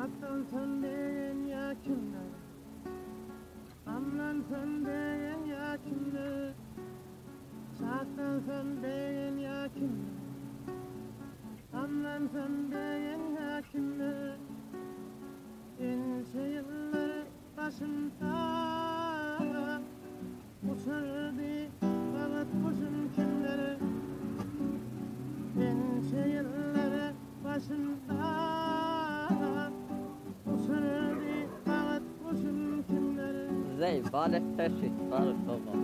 Saklan sönmeyen yakınlar, amlan sönmeyen yakınlar. Saklan sönmeyen yakınlar, amlan sönmeyen yakınlar. İnce yılları başımda uçurdu balık kuşum kimlere. İnce yılları başımda uçurdu balık kuşum kimlere. زي بالك تشي بالك طبعا